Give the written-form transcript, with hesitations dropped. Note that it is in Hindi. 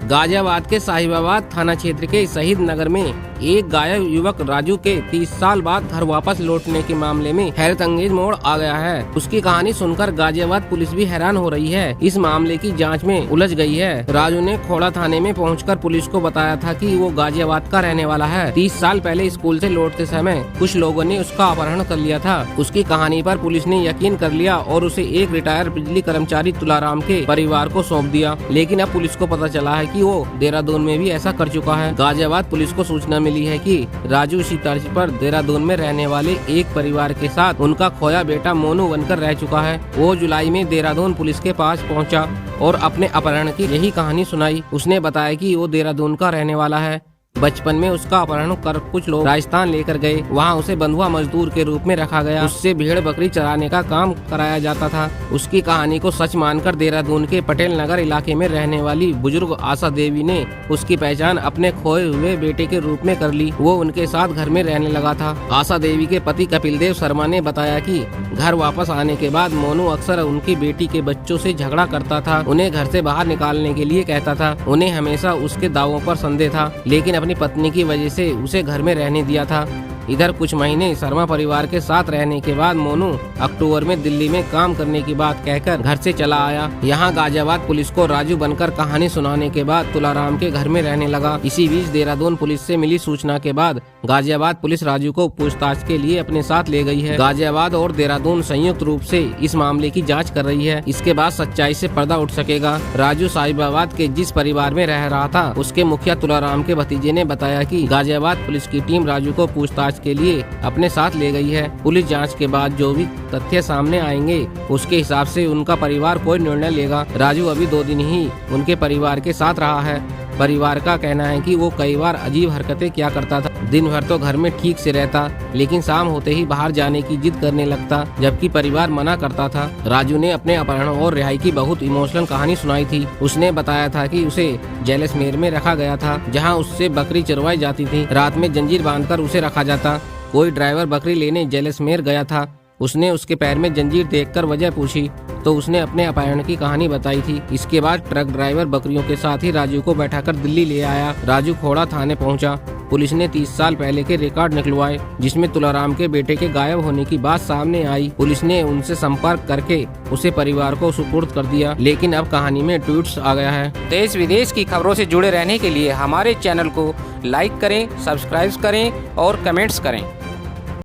गाजियाबाद के साहिबाबाद थाना क्षेत्र के शहीद नगर में एक गायब युवक राजू के 30 साल बाद घर वापस लौटने के मामले में हैरत अंगेज मोड़ आ गया है। उसकी कहानी सुनकर गाजियाबाद पुलिस भी हैरान हो रही है। इस मामले की जांच में उलझ गई है। राजू ने खोड़ा थाने में पहुंचकर पुलिस को बताया था कि वो गाजियाबाद का रहने वाला है। 30 साल पहले स्कूल से लौटते समय कुछ लोगों ने उसका अपहरण कर लिया था। उसकी कहानी पर पुलिस ने यकीन कर लिया और उसे एक रिटायर्ड बिजली कर्मचारी तुलाराम के परिवार को सौंप दिया। लेकिन अब पुलिस को पता चला है कि वो देहरादून में भी ऐसा कर चुका है। गाजियाबाद पुलिस को सूचना मिली है कि राजू इसी तर्ज पर देहरादून में रहने वाले एक परिवार के साथ उनका खोया बेटा मोनू बनकर रह चुका है। वो जुलाई में देहरादून पुलिस के पास पहुंचा और अपने अपहरण की यही कहानी सुनाई। उसने बताया कि वो देहरादून का रहने वाला है। बचपन में उसका अपहरण कर कुछ लोग राजस्थान लेकर गए। वहाँ उसे बंधुआ मजदूर के रूप में रखा गया। उससे भेड़ बकरी चराने का काम कराया जाता था। उसकी कहानी को सच मानकर देहरादून के पटेल नगर इलाके में रहने वाली बुजुर्ग आशा देवी ने उसकी पहचान अपने खोए हुए बेटे के रूप में कर ली। वो उनके साथ घर में रहने लगा था। आशा देवी के पति कपिल देव शर्मा ने बताया कि घर वापस आने के बाद मोनू अक्सर उनकी बेटी के बच्चों से झगड़ा करता था। उन्हें घर से बाहर निकालने के लिए कहता था। उन्हें हमेशा उसके दावों पर संदेह था, लेकिन अपनी पत्नी की वजह से उसे घर में रहने दिया था। इधर कुछ महीने शर्मा परिवार के साथ रहने के बाद मोनू अक्टूबर में दिल्ली में काम करने की बात कहकर घर से चला आया। यहाँ गाजियाबाद पुलिस को राजू बनकर कहानी सुनाने के बाद तुलाराम के घर में रहने लगा। इसी बीच देहरादून पुलिस से मिली सूचना के बाद गाजियाबाद पुलिस राजू को पूछताछ के लिए अपने साथ ले गई है। गाजियाबाद और देहरादून संयुक्त रूप से इस मामले की जाँच कर रही है। इसके बाद सच्चाई से पर्दा उठ सकेगा। राजू साहिबाबाद के जिस परिवार में रह रहा था, उसके मुखिया तुलाराम के भतीजे ने बताया कि गाजियाबाद पुलिस की टीम राजू को पूछताछ के लिए अपने साथ ले गई है। पुलिस जांच के बाद जो भी तथ्य सामने आएंगे उसके हिसाब से उनका परिवार कोई निर्णय लेगा। राजू अभी 2 दिन ही उनके परिवार के साथ रहा है। परिवार का कहना है कि वो कई बार अजीब हरकतें किया करता था। दिन भर तो घर में ठीक से रहता, लेकिन शाम होते ही बाहर जाने की जिद करने लगता, जबकि परिवार मना करता था। राजू ने अपने अपहरण और रिहाई की बहुत इमोशनल कहानी सुनाई थी। उसने बताया था कि उसे जैसलमेर में रखा गया था, जहां उससे बकरी चरवाई जाती थी। रात में जंजीर बांधकर उसे रखा जाता। कोई ड्राइवर बकरी लेने जैसलमेर गया था। उसने उसके पैर में जंजीर देखकर वजह पूछी तो उसने अपने अपहरण की कहानी बताई थी। इसके बाद ट्रक ड्राइवर बकरियों के साथ ही राजू को बैठाकर दिल्ली ले आया। राजू खोड़ा थाने पहुंचा। पुलिस ने 30 साल पहले के रिकॉर्ड निकलवाए, जिसमें तुलाराम के बेटे के गायब होने की बात सामने आई। पुलिस ने उनसे संपर्क करके उसे परिवार को सुपुर्द कर दिया, लेकिन अब कहानी में ट्वीट्स आ गया है। देश विदेश की खबरों से जुड़े रहने के लिए हमारे चैनल को लाइक करें, सब्सक्राइब करें और कमेंट्स करें।